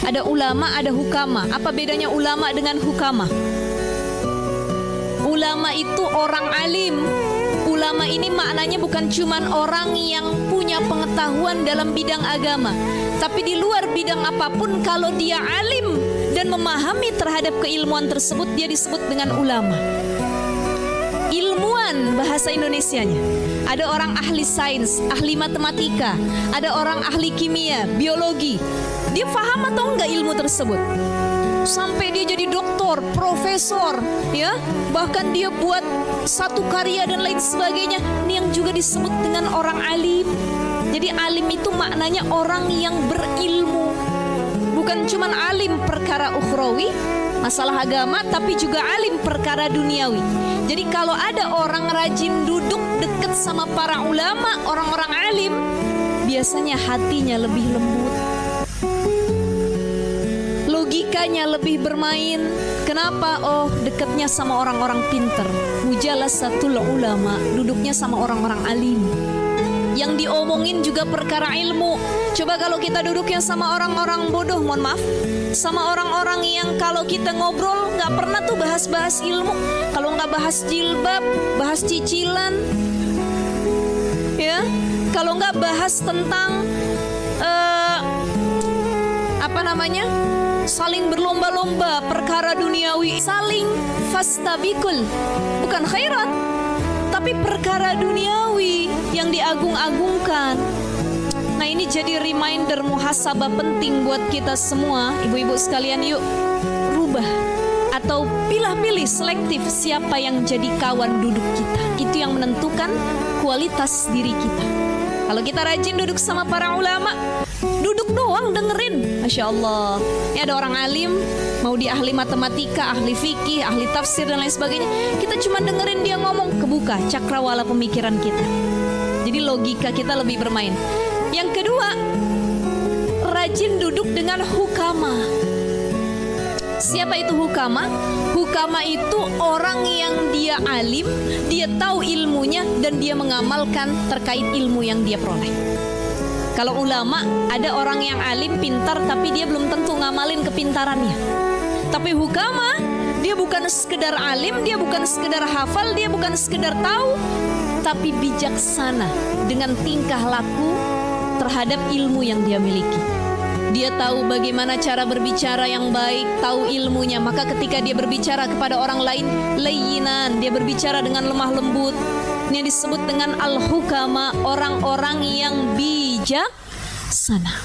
Ada ulama, ada hukama. Apa bedanya ulama dengan hukama? Ulama itu orang alim. Ulama ini maknanya bukan cuman orang yang punya pengetahuan dalam bidang agama, tapi di luar bidang apapun, kalau dia alim dan memahami terhadap keilmuan tersebut, dia disebut dengan ulama. Ilmuwan bahasa Indonesianya. Ada orang ahli sains, ahli matematika, ada orang ahli kimia, biologi. Dia paham atau enggak ilmu tersebut? Sampai dia jadi doktor, profesor, ya, bahkan dia buat satu karya dan lain sebagainya. Ini yang juga disebut dengan orang alim. Jadi alim itu maknanya orang yang berilmu, bukan cuma alim perkara ukhrawi, masalah agama, tapi juga alim perkara duniawi. Jadi kalau ada orang rajin duduk dekat sama para ulama, orang-orang alim, biasanya hatinya lebih lembut, logikanya lebih bermain. Kenapa? Oh, dekatnya sama orang-orang pinter. Mujalasatul ulama, duduknya sama orang-orang alim. Yang diomongin juga perkara ilmu. Coba kalau kita duduknya sama orang-orang bodoh, mohon maaf, sama orang-orang yang kalau kita ngobrol nggak pernah tuh bahas-bahas ilmu. Kalau nggak bahas jilbab, bahas cicilan, ya. Kalau nggak bahas tentang saling berlomba-lomba perkara duniawi, saling fastabikul, bukan khairat, tapi perkara duniawi yang diagung-agungkan. Nah, ini jadi reminder muhasabah penting buat kita semua, ibu-ibu sekalian. Yuk rubah atau pilih-pilih selektif siapa yang jadi kawan duduk kita. Itu yang menentukan kualitas diri kita. Kalau kita rajin duduk sama para ulama, duduk doang dengerin, Masya Allah. Ini ada orang alim, mau dia ahli matematika, ahli fikih, ahli tafsir dan lain sebagainya, kita cuma dengerin dia ngomong, kebuka cakrawala pemikiran kita. Jadi logika kita lebih bermain. Yang kedua, rajin duduk dengan hukama. Siapa itu hukama? Hukama itu orang yang dia alim, dia tahu ilmunya dan dia mengamalkan terkait ilmu yang dia peroleh. Kalau ulama, ada orang yang alim, pintar, tapi dia belum tentu ngamalin kepintarannya. Tapi hukama, dia bukan sekedar alim, dia bukan sekedar hafal, dia bukan sekedar tahu, tapi bijaksana dengan tingkah laku terhadap ilmu yang dia miliki. Dia tahu bagaimana cara berbicara yang baik, tahu ilmunya. Maka ketika dia berbicara kepada orang lain, layyinan, dia berbicara dengan lemah lembut. Ini disebut dengan al-hukama, orang-orang yang bijaksana.